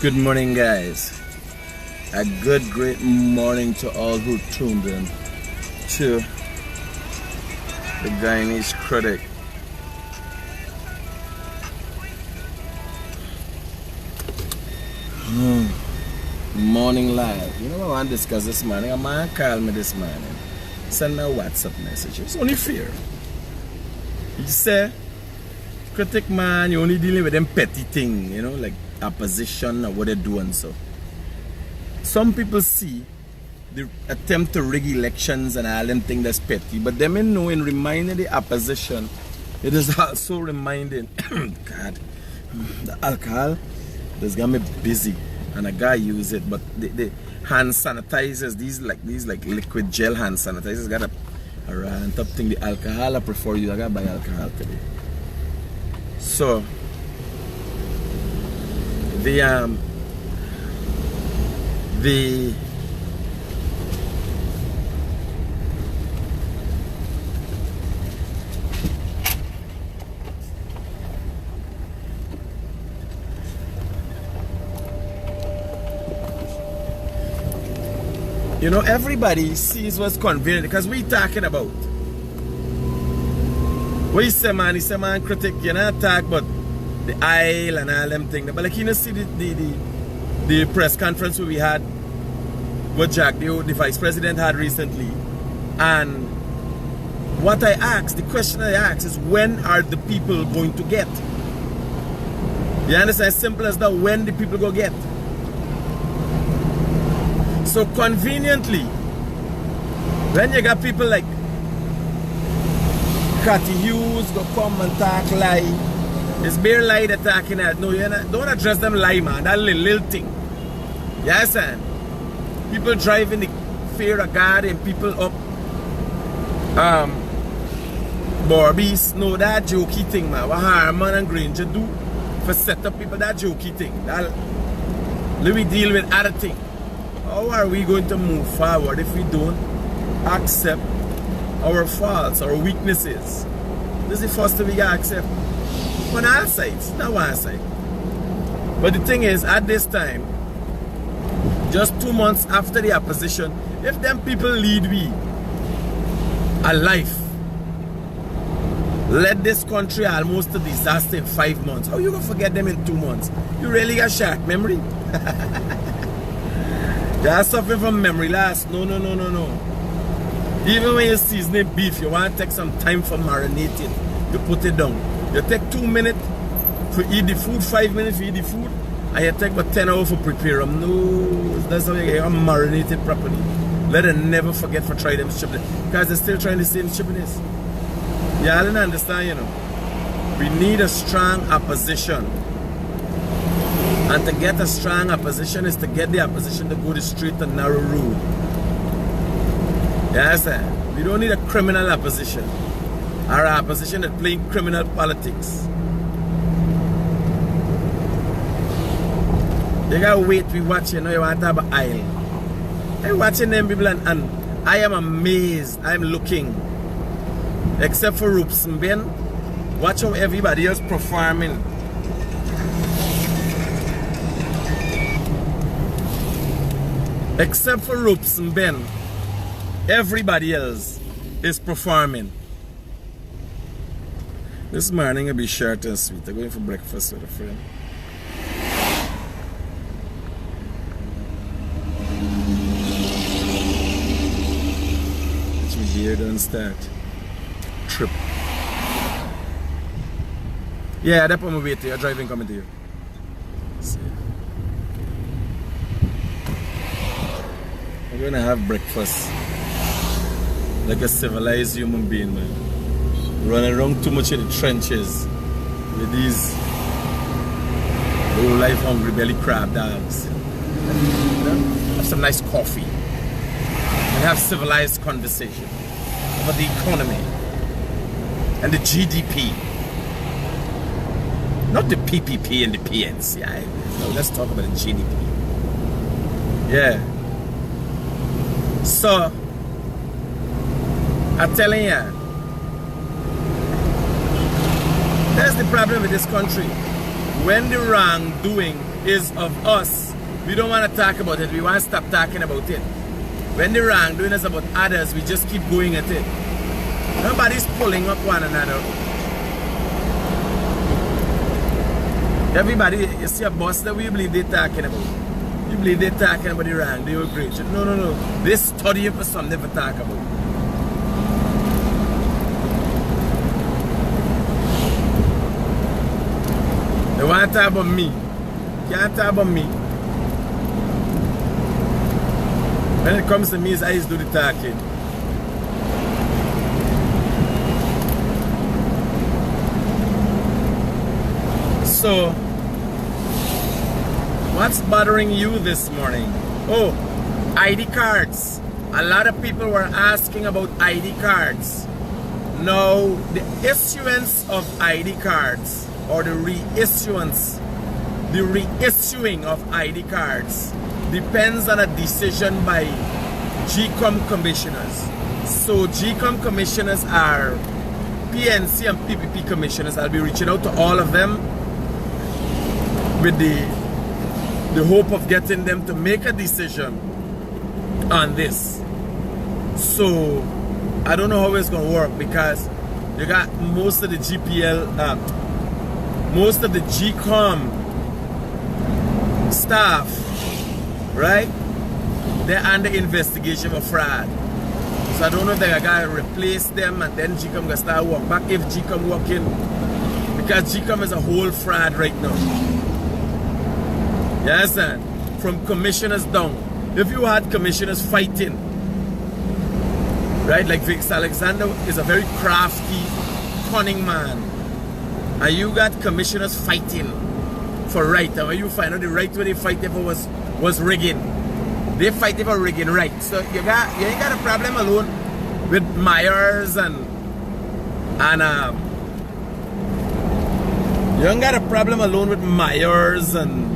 Good morning, guys. A great morning to all who tuned in to the Guyanese Critic. Morning live. You know what I want to discuss this morning? A man called me this morning. Send me a WhatsApp message. It's only fair. He said, Critic man, you only dealing with them petty thing, you know, like opposition or what they're doing. So some people see the attempt to rig elections and all them things that's petty, but them in know in reminding the opposition, it is also reminding God, the alcohol that's got me busy and I gotta use it, but the hand sanitizers, these like liquid gel hand sanitizers, got a rant up thing. The alcohol I prefer you, I gotta buy alcohol today. So you know, everybody sees what's convenient because we talking about. What you say, man? You say, man, Critic, you not talk about the aisle and all them things. But like, you know, see the press conference we had, what Jack, the vice president, had recently. And what I asked, the question I asked is, when are the people going to get? You understand? As simple as that, when the people go get. So conveniently, when you got people like Cathy Hughes go come and talk lie, it's bare lie they're talking at. No, you're not, don't address them lie, man. That little thing. You understand? People driving the fear of God and people up Barbies, no, that jokey thing, man. What Harman and Granger do for set up people, that jokey thing. That, let me deal with other things. How are we going to move forward if we don't accept our faults, our weaknesses? This is the first thing we gotta accept. On all sides, not one side. But the thing is, at this time, just 2 months after the opposition, if them people lead we a life, led this country almost to disaster in 5 months, how you gonna forget them in 2 months? You really got shark memory? They are suffering from memory loss. No. Even when you season beef, you want to take some time for marinating. You put it down. You take 2 minutes to eat the food, 5 minutes to eat the food, and you take about 10 hours for prepare them. No, that's how you get marinated properly. Let them never forget for try them stupidness. Because they're still trying the same stupidness. Yeah, I don't understand, you know. We need a strong opposition. And to get a strong opposition is to get the opposition to go the straight and narrow road. You understand? We don't need a criminal opposition. Or an opposition that's playing criminal politics. You gotta wait, we watch, you know, you want to have an aisle. I'm watching them people and I am amazed. I'm looking. Except for Roops and Ben. Watch how everybody else performing. Except for Roops and Ben, everybody else is performing. This morning I'll be short and sweet. I'm going for breakfast with a friend. Let me hear don't start. Trip. Yeah, that's on my way to you. Driving coming to you. See. I'm gonna have breakfast like a civilized human being, man. Running around too much in the trenches with these low life hungry belly crab dogs. Have some nice coffee and have civilized conversation about the economy and the GDP. Not the PPP and the PNC. No, let's talk about the GDP. Yeah. So, I'm telling you, that's the problem with this country. When the wrongdoing is of us. We don't want to talk about it. We want to stop talking about it. When the wrongdoing is about others, we just keep going at it. Nobody's pulling up one another. Everybody, you see a boss that we believe they're talking about. You believe they're talking about the wrong, they were great. No, no, no. They're studying for something to talk about. They want to talk about me. Can't talk about me. When it comes to me, his eyes do the talking. So, what's bothering you this morning? Oh, ID cards. A lot of people were asking about ID cards. Now, the issuance of ID cards, or the reissuing of ID cards, depends on a decision by GCOM commissioners. So GCOM commissioners are PNC and PPP commissioners. I'll be reaching out to all of them with the hope of getting them to make a decision on this. So I don't know how it's going to work, because you got most of the GPL, most of the GCOM staff, right? They're under investigation for fraud. So I don't know if they're going to replace them and then GCOM going to start work back if GCOM working, because GCOM is a whole fraud right now. You understand? From commissioners down. If you had commissioners fighting, right? Like Victor Alexander is a very crafty, cunning man. And you got commissioners fighting for right. And when you find out the right way they fight for was rigging. They fight for rigging right. So you ain't got a problem alone with Myers and you ain't got a problem alone with Myers and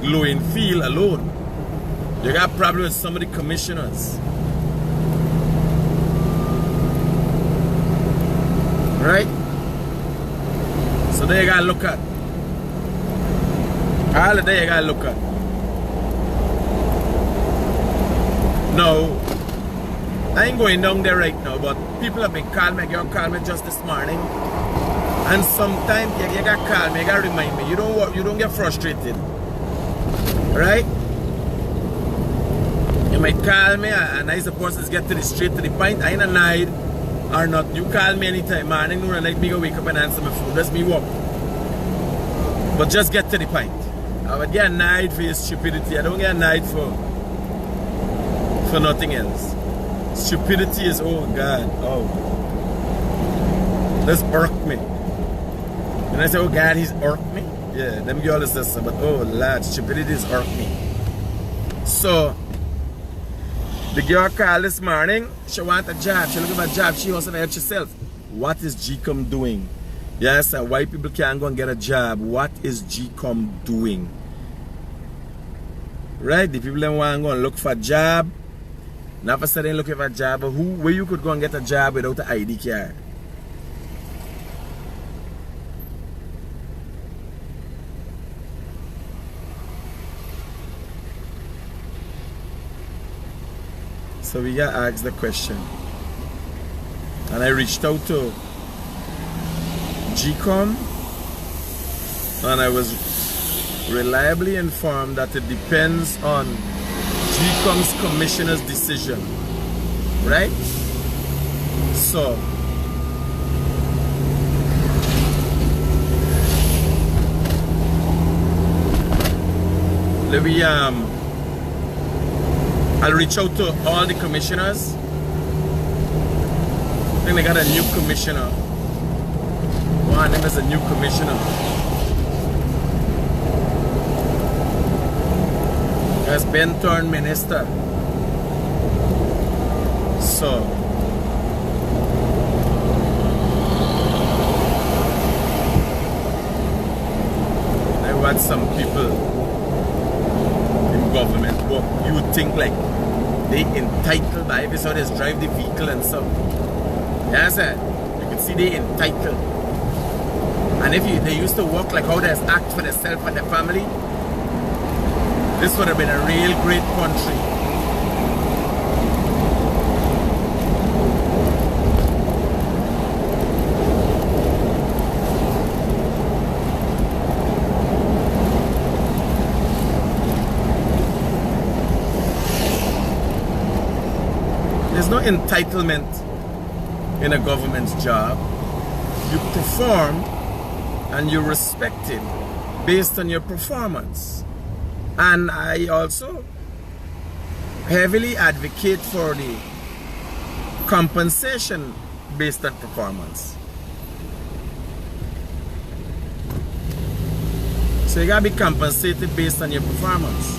Lowenfield alone. You got a problem with some of the commissioners. Right? So there you gotta look at. All of that you gotta look at. No, I ain't going down there right now, but people have been calling me. You called me just this morning. And sometimes you gotta call me, you gotta remind me. You don't get frustrated. Right? You might call me and I supposed to get straight to the point. I ain't annoyed or not. You call me anytime, morning, noon, and night, me go wake up and answer my phone. That's me walk. But just get to the point. I would get annoyed for your stupidity. I don't get annoyed for nothing else. Stupidity is, oh God, oh. That's irk me. And I say, oh God, he's irked me. Yeah, them girls say so, but oh Lord, stupidity is irk me. So, the girl called this morning, she want a job, she looking for a job, she wants to help herself. What is GCOM doing? Yes, and white people can't go and get a job. What is GCOM doing? Right? The people that want to go and look for a job, never said they looking for a job, but where you could go and get a job without an ID card? So we got asked the question, and I reached out to GCOM, and I was reliably informed that it depends on GCOM's commissioner's decision, right? So let me I'll reach out to all the commissioners. I think they got a new commissioner. One of them is a new commissioner. Has been turned minister. So I watch some people in government work. You would think like they entitled by every so they drive the vehicle and stuff. Yes, sir. You can see they entitled. And if they used to work like how they act for themselves and their family, This would have been a real great country. There's no entitlement in a government's job. You perform and you're respected based on your performance. And I also heavily advocate for the compensation based on performance. So you gotta be compensated based on your performance.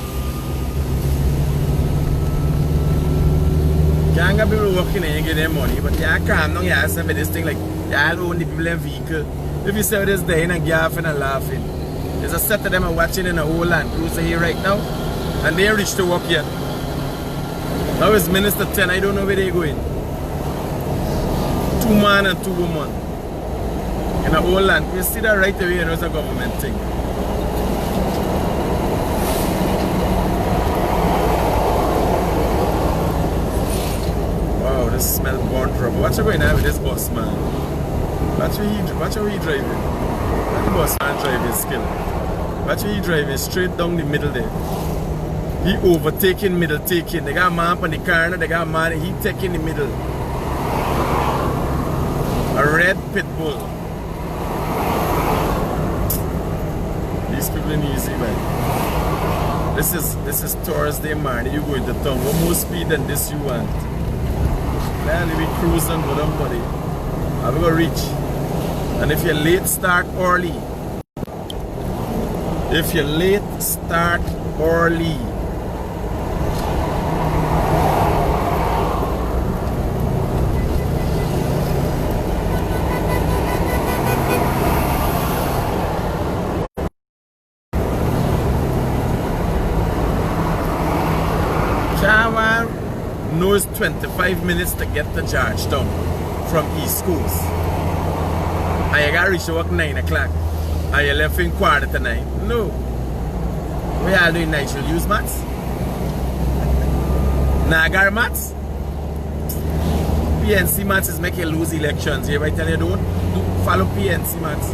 You can't be working and you get them money, but you can't calm down, you have to this thing like you all own the people in vehicle. If you say this day and laughing and laughing. There's a set of them are watching in a whole land cruiser here right now, and they ain't reached to work yet. Now it's Minister 10, I don't know where they're going. 2 man and 2 women in a whole land. You see that right away, and it's a government thing. Wow, this smells born trouble. Watch you going on with this bus, man. Watch how he driving. Let the bus man drive his skill. Watch how he driving straight down the middle there. He overtaking, middle taking. They got a man up on the corner, they got a man, he taking the middle. A red pit bull. These people ain't easy, man. This is Thursday morning. You going to town. What more speed than this you want? Man, we cruising with them, buddy. I'm gonna reach. And if you're late, start early. If you're late, start early. Chawan knows 25 minutes to get to Georgetown from East Coast. And you gotta reach to work 9 o'clock. And you left in 8:45. No. We all doing natural use maths. Nagar maths. PNC maths is make you lose elections. You ever tell you don't follow PNC maths.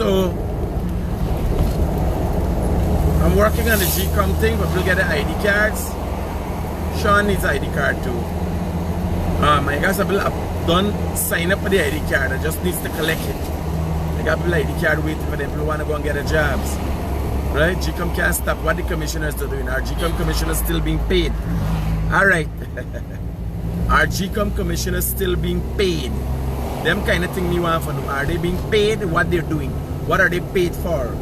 So, I'm working on the GCOM thing, but we'll get the ID cards. Sean needs ID card too. I got some people done sign up for the ID card. I just needs to collect it. I got people ID card waiting for them who want to go and get their jobs. Right? GCOM can't stop what the commissioners are doing. Our GCOM commissioners still being paid. Alright. Our GCOM commissioners still being paid. Them kind of thing me want for them. Are they being paid? What they're doing? What are they paid for?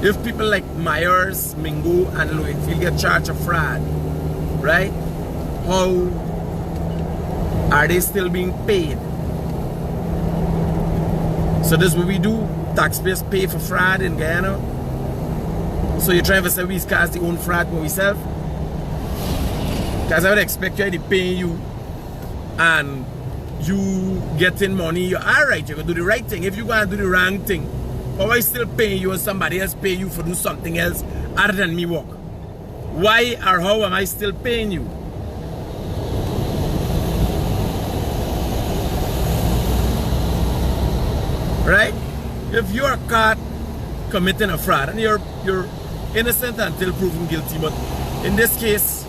If people like Myers, Mingo, and Louisville get charged of fraud, right? How are they still being paid? So this is what we do. Taxpayers pay for fraud in Guyana. So you're trying to say we cast the own fraud for ourselves? Because I would expect you to pay you and you getting money, you're alright, you're gonna do the right thing. If you gonna do the wrong thing, why I still paying you and somebody else pay you for do something else other than me work? Why or how am I still paying you? Right? If you're caught committing a fraud and you're innocent until proven guilty, but in this case,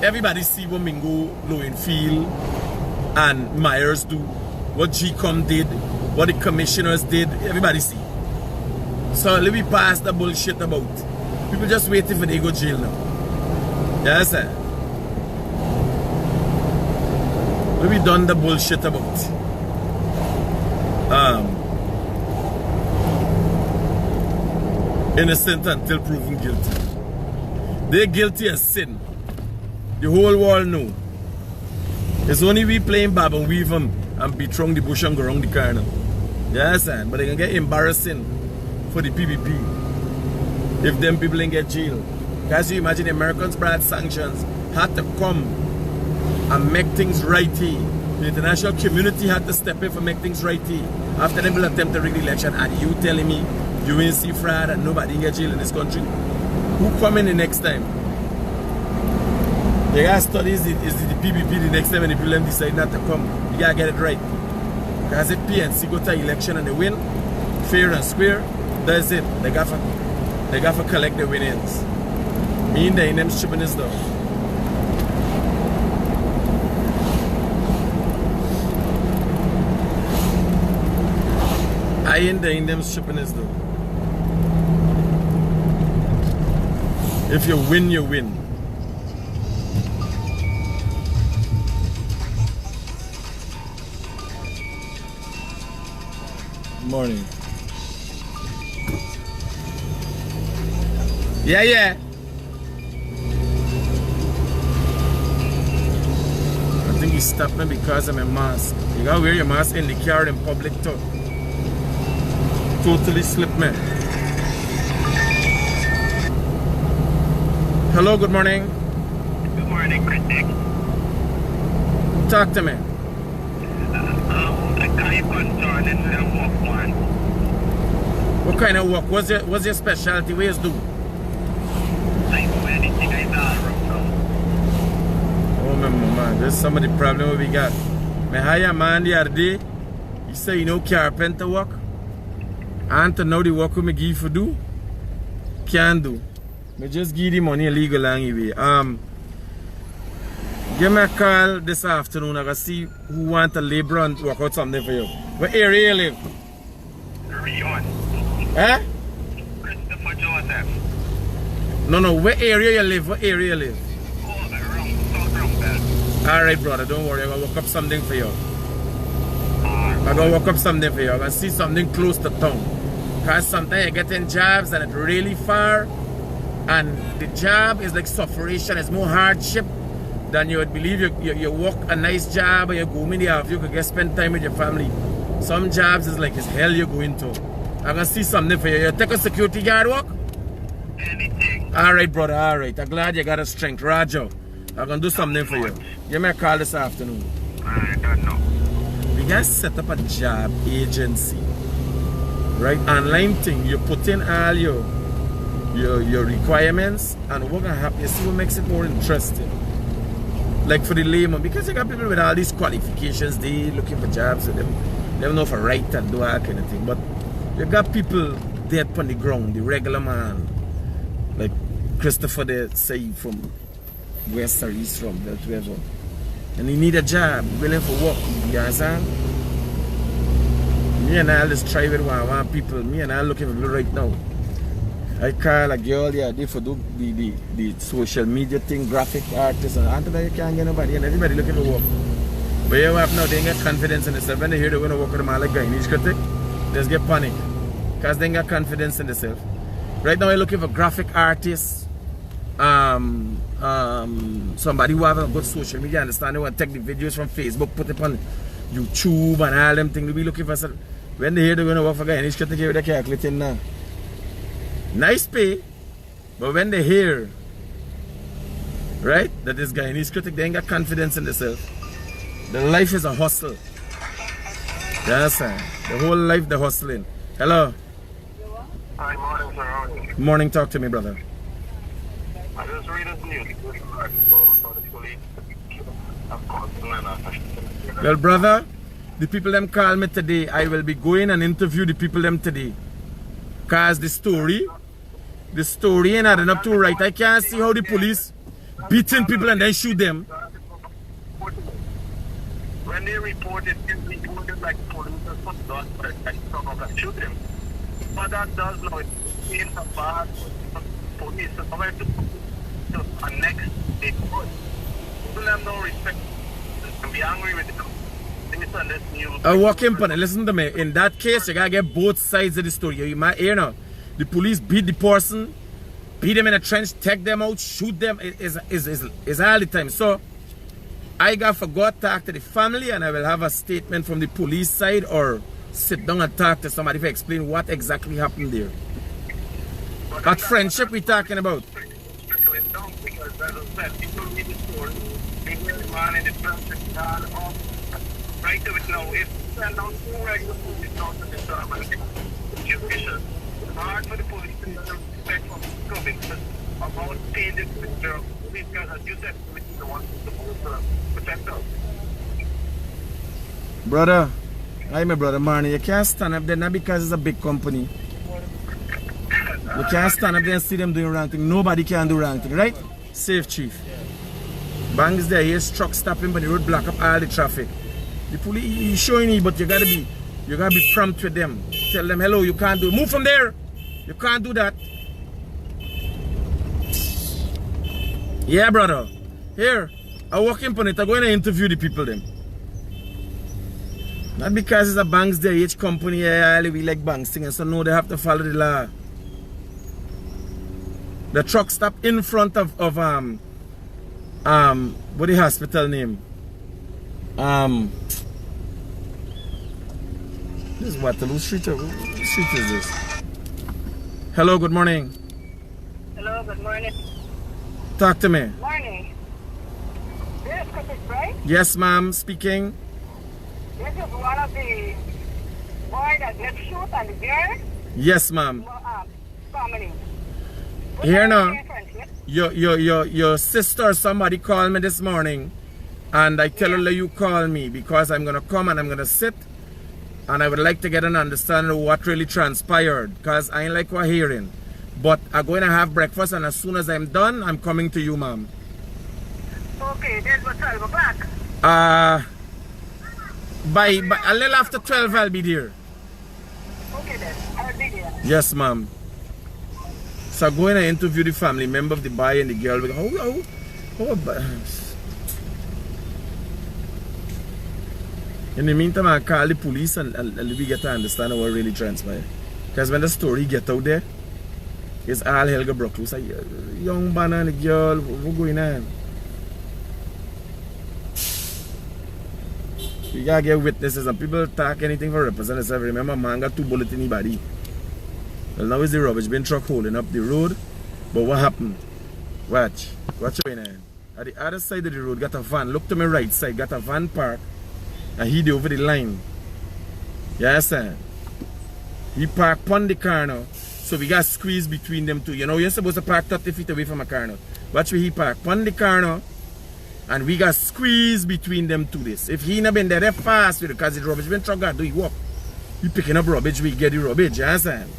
everybody see what Mingo, Lowenfield, and Myers do, what GCOM did, what the commissioners did, everybody see. So let me pass the bullshit about. People just waiting for they go jail now. Yes, sir. Let me done the bullshit about. Innocent until proven guilty. They're guilty as sin. The whole world know. It's only we playing Bob and weave them and beat around the bush and go around the corner. Yes, sir. But they can get embarrassing for the PPP if them people didn't get jail. Because you imagine the Americans brought sanctions, had to come and make things right here. The international community had to step in for make things right here. After them will attempt to rig the election, and you telling me you ain't see fraud and nobody get jail in this country? Who coming the next time? You gotta study is the PPP the next time and the people decide not to come. You gotta get it right. Because if PNC go to election and they win, fair and square, that's it. They got to collect the winnings. Me and them stripping this stuff. I ain't them stripping this though. If you win, you win. Morning. Yeah. I think he stopped me because of my mask. You gotta wear your mask in the car in public too. Totally slipped me. Hello, good morning. Good morning, Critic. Talk to me. I'm kind of concerned in the walk, man. What kind of work? What's your specialty? What you do? I do anything I know. Oh man, there's some of the problem we got. Me hire a man the other day. He say you know carpenter work. And to know the work we me give for do. Can't do. Me just give the money illegal anyway. Give me a call this afternoon. I can see who want to labor and work out something for you. What area you live? Rion. Eh? Christopher Joseph. No, what area you live? What area you live? Oh, wrong bell. Alright brother, don't worry, I'm gonna work up something for you. I'm gonna work up something for you. I'm gonna see something close to town. Cause sometimes you get in jobs and it's really far and the job is like sufferation, it's more hardship than you would believe. You work a nice job and you go in the house, you could get spend time with your family. Some jobs is like it's hell you're going to. I'm gonna see something for you. You take a security guard work? Anything. Alright brother, alright. I'm glad you got a strength. Roger. I'm gonna do something for you. Give me a call this afternoon. I don't know. We gotta set up a job agency. Right? Online thing. You put in all your requirements and what's gonna happen. You see what makes it more interesting. Like for the layman, because you got people with all these qualifications, they looking for jobs with them. They don't know if I write and do all kind of thing. But you got people dead on the ground, the regular man. Like Christopher they say from west or east from, wherever. And he need a job, willing for work, you understand? Me and I just try with one people, me and I looking for people right now. I call a girl the other day for do the social media thing, graphic artists, and after that you can't get nobody, and everybody looking for work. But you have now, they get confidence in themselves. When they hear they're going to work with them all like Guyanese Critic, they just get panic. Because they got confidence in themselves. Right now you're looking for graphic artists, somebody who have a good social media, understand they want to take the videos from Facebook, put it on YouTube and all them things. They'll be looking for some. When they hear they're going to work for Guyanese Critic, they're calculating now. Nice pay, but when they hear, right, that this Guyanese Critic, they ain't got confidence in themselves. The life is a hustle. You understand? The whole life they're hustling. Hello. Hi, morning, sir. How are you? Morning, talk to me, brother. I just read this news. For the police. Well, brother, the people them call me today. I will be going and interview the people them today. Cause the story ain't adding up to right. I can't see how the police beating people and then shoot them. When they reported like police and put dust for it, and shoot them. But that does know it's a bad police. So somebody to next day. People have no respect and be angry with them. Walking pan, listen to me. In that case, you gotta get both sides of the story. You might hear now. The police beat the person, beat them in a trench, take them out, shoot them. Is all the time. So I got forgot to talk to the family, and I will have a statement from the police side or sit down and talk to somebody to explain what exactly happened there. That friendship we talking about. Because as I said, people read the story, they hear the man in the front and all off. Right to it now, if you send out two regular police not to the situation, it's hard for the police to respect from convictions about paying the picture because as you said, we the one who's supposed to protect us. Brother, hi my brother Marnie, you can't stand up there not because it's a big company. You can't stand up there and see them doing wrong thing. Nobody can do wrong thing, right? Safe, chief. Bang is there, here's truck stopping, but the road block up all the traffic. The police is showing you, but you gotta be prompt with them. Tell them, hello, you can't do it. Move from there. You can't do that. Yeah, brother. Here, I walk in on it. I'm going to interview the people then. Not because it's a banks there, each company we like banks thing, so no, they have to follow the law. The truck stopped in front of what the hospital name? This is Waterloo Street. What street is this? Hello, good morning. Hello, good morning. Talk to me. Morning. This is Critic, right? Yes, ma'am, speaking. This is one of the boys that get shot and the girl. Yes, ma'am. Family. Here now, your sister or somebody called me this morning, and I tell her you call me because I'm gonna come and I'm gonna sit, and I would like to get an understanding of what really transpired, because I ain't like what hearing. But I'm going to have breakfast, and as soon as I'm done, I'm coming to you, ma'am. Okay, then what 12 o'clock? By a little after 12, I'll be there. Okay then, I'll be there. Yes, ma'am. So I'm going to interview the family member of the boy and the girl. In the meantime, I call the police and we get to understand what really transpired. Because when the story get out there, it's all hell go broke loose. Young man and the girl, what's going on? You gotta get witnesses, and people talk anything for representatives. Remember, man got 2 bullets in his body. Well, now is the rubbish bin truck holding up the road. But what happened? Watch what's going on. At the other side of the road, got a van. Look to my right side, got a van parked. And he over the line. You understand? He parked on the car now. So we got squeezed between them two. You know, you're supposed to park 30 feet away from a car now. Watch where he parked on the car now. And we got squeezed between them two this. If he not been there fast with it, because the rubbish bin truck got do he walk. He picking up rubbish, we get the rubbish, you understand?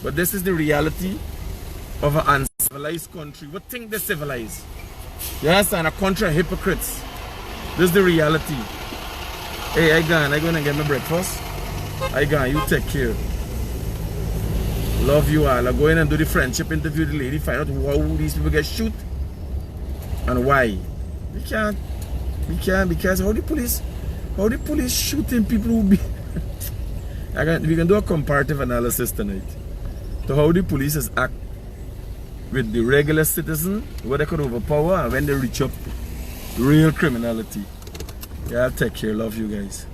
But this is the reality of an uncivilized country. What think they civilized? You understand? A country of hypocrites. This is the reality. Hey, I gonna get my breakfast. You take care. Love you all. I go in and do the friendship interview with the lady, find out how these people get shoot and why. We can't because how the police shooting people who be we can do a comparative analysis tonight to how the police act with the regular citizen, where they could overpower, and when they reach up real criminality. Yeah, I'll take care. Love you guys.